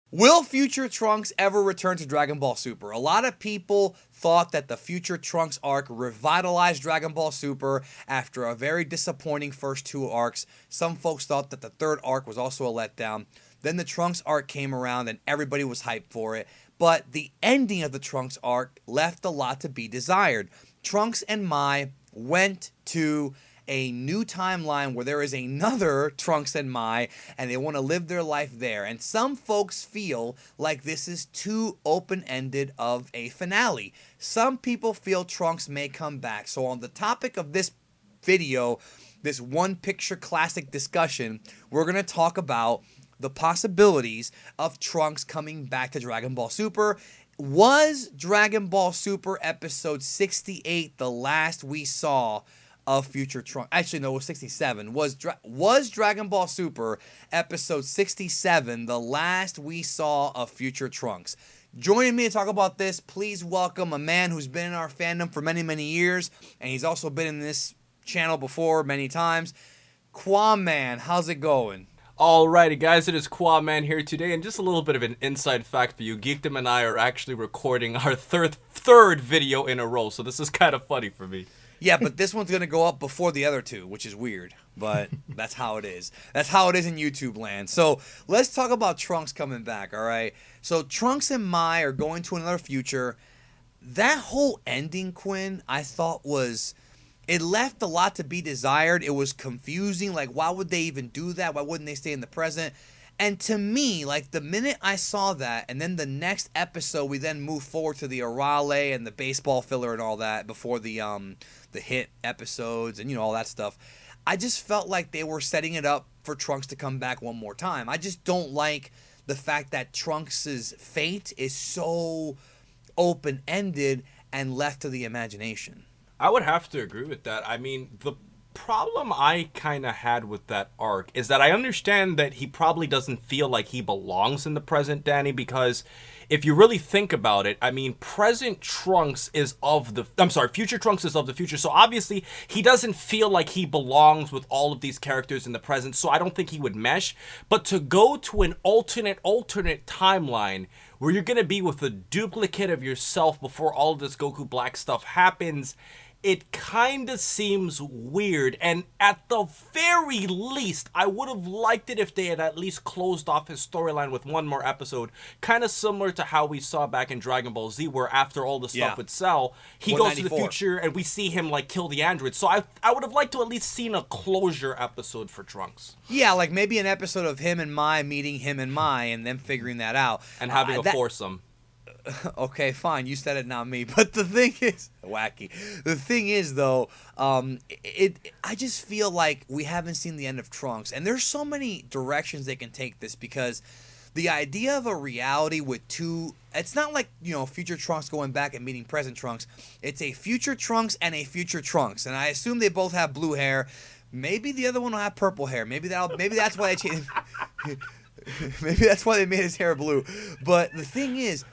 Will future Trunks ever return to Dragon Ball Super? A lot of people thought that the future Trunks arc revitalized Dragon Ball Super after a very disappointing first two arcs. Some folks thought that the third arc was also a letdown. Then the Trunks arc came around and everybody was hyped for it. But the ending of the Trunks arc left a lot to be desired. Trunks and Mai went to a new timeline where there is another Trunks and Mai, and they want to live their life there. And some folks feel like this is too open-ended of a finale. Some people feel Trunks may come back. So on the topic of this video, this one picture classic discussion, we're going to talk about the possibilities of Trunks coming back to Dragon Ball Super. Was Dragon Ball Super episode 68 the last we saw of future Trunks? Actually, no, it was 67. Was Dragon Ball Super episode 67 the last we saw of future Trunks? Joining me to talk about this, please welcome a man who's been in our fandom for many, many years, and he's also been in this channel before many times. Qaaman, how's it going? Alrighty guys, it is Qaaman here today, and just a little bit of an inside fact for you. Geekdom and I are actually recording our third video in a row, so this is kind of funny for me. Yeah, but this one's going to go up before the other two, which is weird, but that's how it is. That's how it is in YouTube land. So let's talk about Trunks coming back, all right? So Trunks and Mai are going to another future. That whole ending, Quinn, I thought was... It left a lot to be desired. It was confusing. Like, why would they even do that? Why wouldn't they stay in the present? And to me, like, the minute I saw that, and then the next episode, we then move forward to the Arale and the baseball filler and all that before the hit episodes and, you know, all that stuff. I just felt like they were setting it up for Trunks to come back one more time. I just don't like the fact that Trunks' fate is so open-ended and left to the imagination. I would have to agree with that. I mean, the problem I kind of had with that arc is that I understand that he probably doesn't feel like he belongs in the present, Danny, because if you really think about it, I mean, present Trunks is of the... I'm sorry, future Trunks is of the future, so obviously he doesn't feel like he belongs with all of these characters in the present, so I don't think he would mesh. But to go to an alternate timeline where you're going to be with a duplicate of yourself before all of this Goku Black stuff happens... It kind of seems weird, and at the very least, I would have liked it if they had at least closed off his storyline with one more episode, kind of similar to how we saw back in Dragon Ball Z, where after all the stuff with Cell, he goes to the future and we see him like kill the android. So I would have liked to at least seen a closure episode for Trunks. Yeah, like maybe an episode of him and Mai meeting him and Mai and them figuring that out. And having a foursome. Okay, fine. You said it, not me. But the thing is, wacky. The thing is, though, I just feel like we haven't seen the end of Trunks, and there's so many directions they can take this because the idea of a reality with two. It's not like, you know, future Trunks going back and meeting present Trunks. It's a future Trunks and a future Trunks, and I assume they both have blue hair. Maybe the other one will have purple hair. Maybe that's why they changed. Maybe that's why they made his hair blue. But the thing is.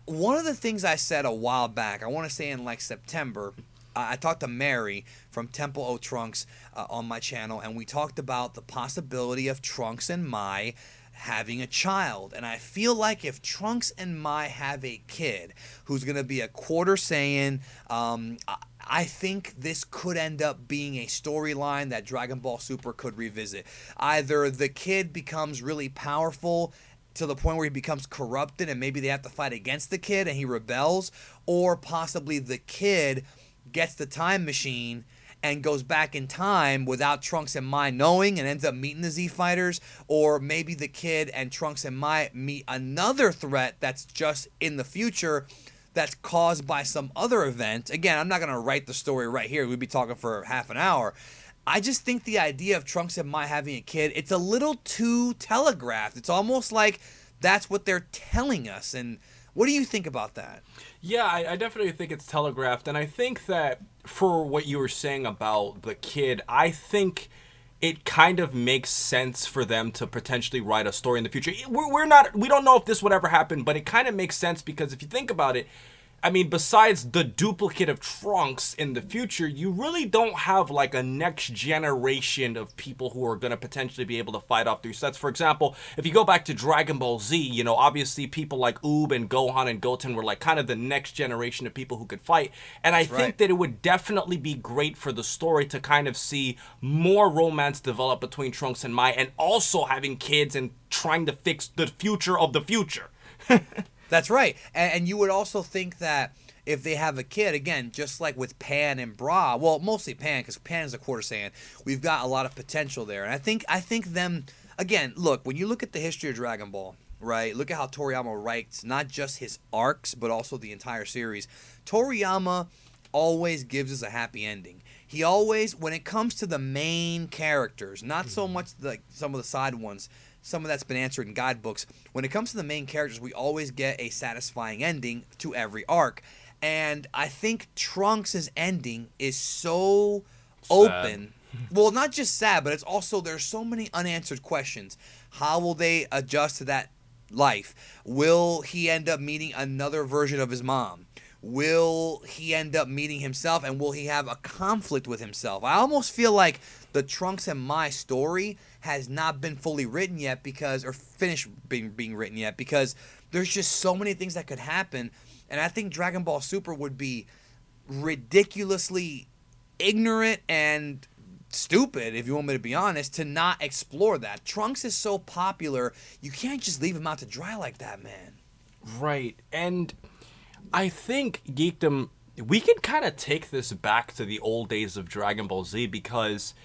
One of the things I said a while back, I want to say in like September, I talked to Mary from Temple O Trunks on my channel, and we talked about the possibility of Trunks and Mai having a child. And I feel like if Trunks and Mai have a kid who's going to be a quarter Saiyan, I think this could end up being a storyline that Dragon Ball Super could revisit. Either the kid becomes really powerful to the point where he becomes corrupted and maybe they have to fight against the kid and he rebels, or possibly the kid gets the time machine and goes back in time without Trunks and Mai knowing and ends up meeting the Z Fighters, or maybe the kid and Trunks and Mai meet another threat that's just in the future that's caused by some other event. Again, I'm not going to write the story right here. We'd be talking for half an hour. I just think the idea of Trunks and Mai having a kid, it's a little too telegraphed. It's almost like that's what they're telling us. And what do you think about that? Yeah, I definitely think it's telegraphed. And I think that for what you were saying about the kid, I think it kind of makes sense for them to potentially write a story in the future. We don't know if this would ever happen, but it kind of makes sense because if you think about it, I mean, besides the duplicate of Trunks in the future, you really don't have like a next generation of people who are going to potentially be able to fight off through sets. For example, if you go back to Dragon Ball Z, you know, obviously people like Oob and Gohan and Goten were like kind of the next generation of people who could fight. And I think that it would definitely be great for the story to kind of see more romance develop between Trunks and Mai, and also having kids and trying to fix the future of the future. That's right. And you would also think that if they have a kid, again, just like with Pan and Bra, well, mostly Pan, because Pan is a Quarter Saiyan, we've got a lot of potential there. And I think them, again, look, when you look at the history of Dragon Ball, right, look at how Toriyama writes not just his arcs, but also the entire series. Toriyama always gives us a happy ending. He always, when it comes to the main characters, not so much like some of the side ones, some of that's been answered in guidebooks. When it comes to the main characters, we always get a satisfying ending to every arc. And I think Trunks' ending is so open. Well, not just sad, but it's also, there's so many unanswered questions. How will they adjust to that life? Will he end up meeting another version of his mom? Will he end up meeting himself, and will he have a conflict with himself? I almost feel like the Trunks and Mai story has not been fully written yet or finished being written yet, because there's just so many things that could happen. And I think Dragon Ball Super would be ridiculously ignorant and stupid, if you want me to be honest, to not explore that. Trunks is so popular, you can't just leave him out to dry like that, man. Right. And I think, Geekdom, we can kind of take this back to the old days of Dragon Ball Z, because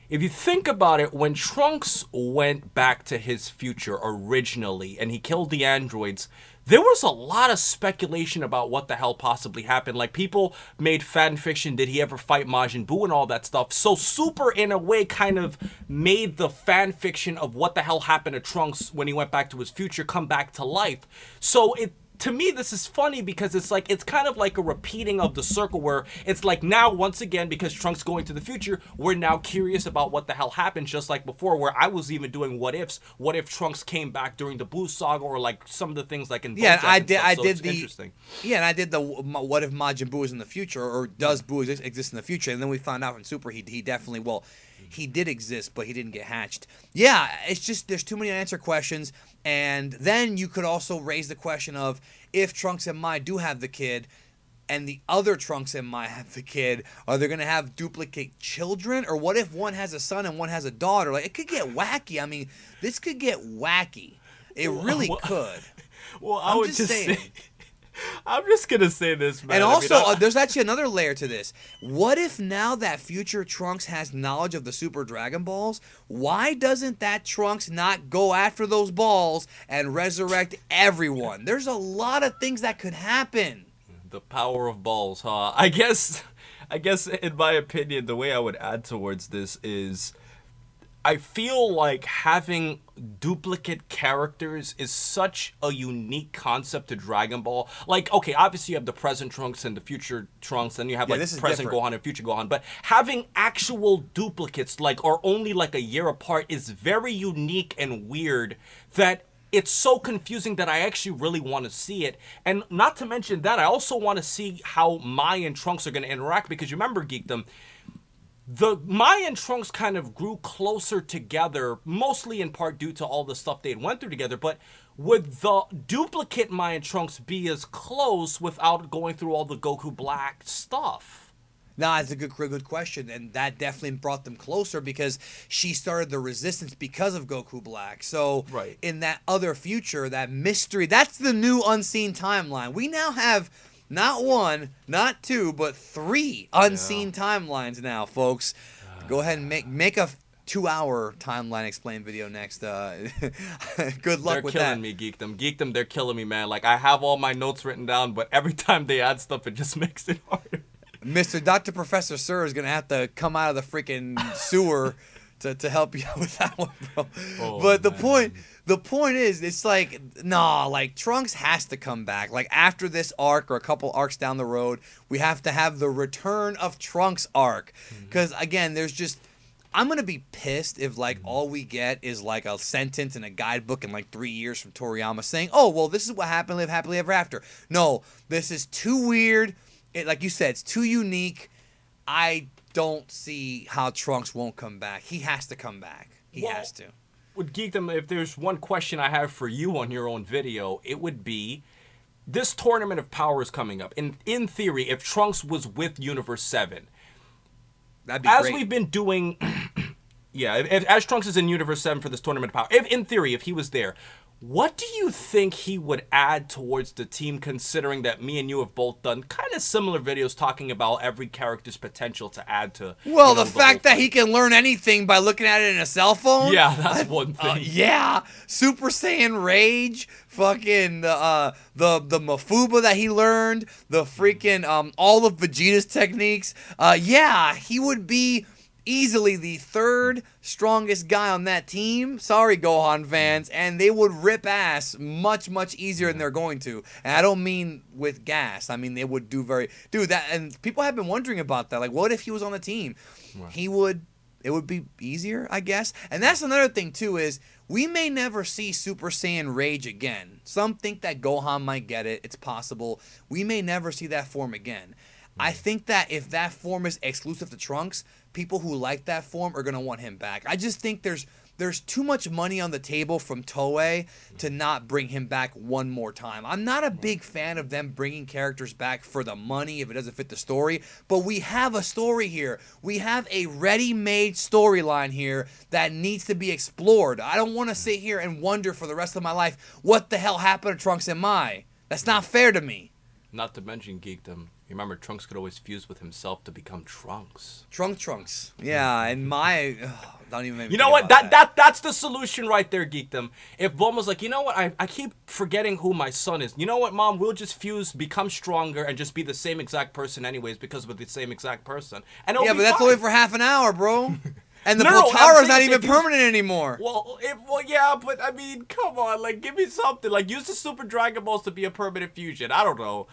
if you think about it, when Trunks went back to his future originally and he killed the androids, there was a lot of speculation about what the hell possibly happened. Like, people made fan fiction, did he ever fight Majin Buu and all that stuff. So Super, in a way, kind of made the fan fiction of what the hell happened to Trunks when he went back to his future come back to life. So to me, this is funny, because it's like, it's kind of like a repeating of the circle, where it's like, now once again, because Trunks going to the future, we're now curious about what the hell happened, just like before, where I was even doing what ifs. What if Trunks came back during the Buu saga, or like some of the things like in Yeah, BoJack I and did. stuff, I so did it's the interesting. Yeah, and I did the what if Majin Buu is in the future, or does Buu exist in the future? And then we found out in Super he definitely, well, he did exist, but he didn't get hatched. Yeah, it's just there's too many unanswered questions. And then you could also raise the question of, if Trunks and Mai do have the kid, and the other Trunks and Mai have the kid, are they going to have duplicate children? Or what if one has a son and one has a daughter? Like, it could get wacky. I mean, this could get wacky. It really could. Well, I'm just saying. I'm just gonna say this, man. And also, there's actually another layer to this. What if now that future Trunks has knowledge of the Super Dragon Balls, why doesn't that Trunks not go after those balls and resurrect everyone? There's a lot of things that could happen. The power of balls, huh? I guess in my opinion, the way I would add towards this is, I feel like having duplicate characters is such a unique concept to Dragon Ball. Like, okay, obviously you have the present Trunks and the future Trunks, then you have like present Gohan and future Gohan, but having actual duplicates, like, or only like a year apart, is very unique and weird, that it's so confusing that I actually really want to see it. And not to mention that, I also want to see how Mai and Trunks are going to interact, because you remember, Geekdom, the Mai and Trunks kind of grew closer together, mostly in part due to all the stuff they had went through together, but would the duplicate Mai and Trunks be as close without going through all the Goku Black stuff? No, it's a good question, and that definitely brought them closer, because she started the resistance because of Goku Black. So in that other future, that mystery, that's the new unseen timeline. We now have not one, not two, but 3 unseen timelines now, folks. Go ahead and make a 2-hour timeline explain video next. Good luck with that. They're killing me, Geekdom, they're killing me, man. Like, I have all my notes written down, but every time they add stuff, it just makes it harder. Mr. Dr. Professor Sir is going to have to come out of the freaking sewer to help you out with that one, bro. Oh, but the point is, it's like, nah, like, Trunks has to come back. Like, after this arc, or a couple arcs down the road, we have to have the Return of Trunks arc. Because, again, there's just, I'm gonna be pissed if like all we get is like a sentence in a guidebook in like 3 years from Toriyama saying, "Oh, well, this is what happened. Live happily ever after." No, this is too weird. Like you said, it's too unique. I don't see how Trunks won't come back. He has to come back. He has to. With Geekdom, if there's one question I have for you on your own video, it would be, this Tournament of Power is coming up. In theory, if Trunks was with Universe 7, That'd be as great. we've been doing, yeah, as Trunks is in Universe 7 for this Tournament of Power, in theory, if he was there, what do you think he would add towards the team, considering that me and you have both done kind of similar videos talking about every character's potential to add to... Well, the fact that he can learn anything by looking at it in a cell phone? Yeah, that's one thing. Yeah. Super Saiyan Rage, fucking the Mafuba that he learned, the freaking all of Vegeta's techniques. Yeah, he would be easily the third strongest guy on that team. Sorry, Gohan fans. And they would rip ass much, much easier than they're going to. And I don't mean with gas. I mean, they would do very... Dude, that... And people have been wondering about that. Like, what if he was on the team? Right. He would... It would be easier, I guess. And that's another thing, too, is we may never see Super Saiyan Rage again. Some think that Gohan might get it. It's possible. We may never see that form again. I think that if that form is exclusive to Trunks, people who like that form are going to want him back. I just think there's too much money on the table from Toei to not bring him back one more time. I'm not a big fan of them bringing characters back for the money if it doesn't fit the story, but we have a story here. We have a ready-made storyline here that needs to be explored. I don't want to sit here and wonder for the rest of my life what the hell happened to Trunks and Mai. That's not fair to me. Not to mention Geekdom. You remember Trunks could always fuse with himself to become Trunks. Trunks. Yeah, and Mai... don't even make me You know what? That's the solution right there, Geekdom. If Bulma was like, you know what? I keep forgetting who my son is. You know what, Mom? We'll just fuse, become stronger, and just be the same exact person anyways because we're the same exact person. And yeah, but that's fine. only for half an hour, bro. And the Potara's not even permanent anymore. Well, yeah, but I mean, come on, like, give me something. Like, use the Super Dragon Balls to be a permanent fusion. I don't know.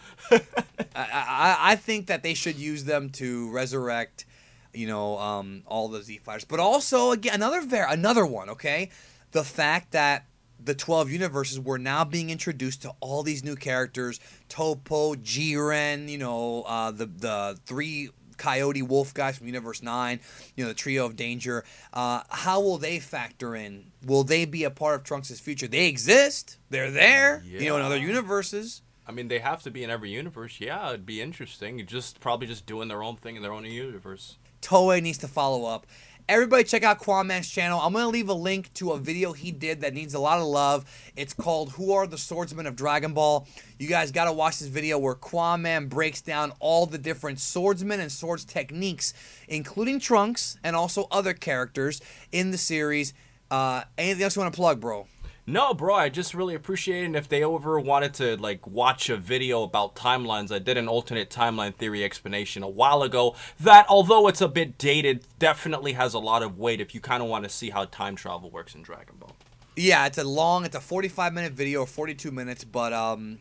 I think that they should use them to resurrect, you know, all the Z Fighters. But also, again, another one, okay? The fact that the 12 universes were now being introduced to all these new characters. Topo, Jiren, you know, the three... Coyote Wolf guys from Universe 9, you know, the Trio of Danger. How will they factor in? Will they be a part of Trunks' future? They exist. They're there, you know, in other universes. I mean, they have to be in every universe. Yeah, it'd be interesting. Probably just doing their own thing in their own universe. Toei needs to follow up. Everybody check out Qaaman's channel. I'm going to leave a link to a video he did that needs a lot of love. It's called Who Are the Swordsmen of Dragon Ball? You guys got to watch this video where Qaaman breaks down all the different swordsmen and swords techniques, including Trunks and also other characters in the series. Anything else you want to plug, bro? No, bro, I just really appreciate it. And if they ever wanted to, like, watch a video about timelines, I did an alternate timeline theory explanation a while ago that, although it's a bit dated, definitely has a lot of weight if you kind of want to see how time travel works in Dragon Ball. Yeah, it's a 45-minute video, 42 minutes, but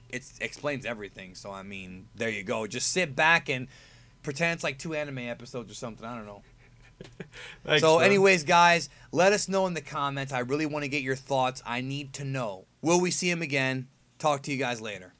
it explains everything. So, I mean, there you go. Just sit back and pretend it's like 2 anime episodes or something. I don't know. Thanks, so man. anyways, guys, let us know in the comments. I really want to get your thoughts. I need to know. Will we see him again? Talk to you guys later.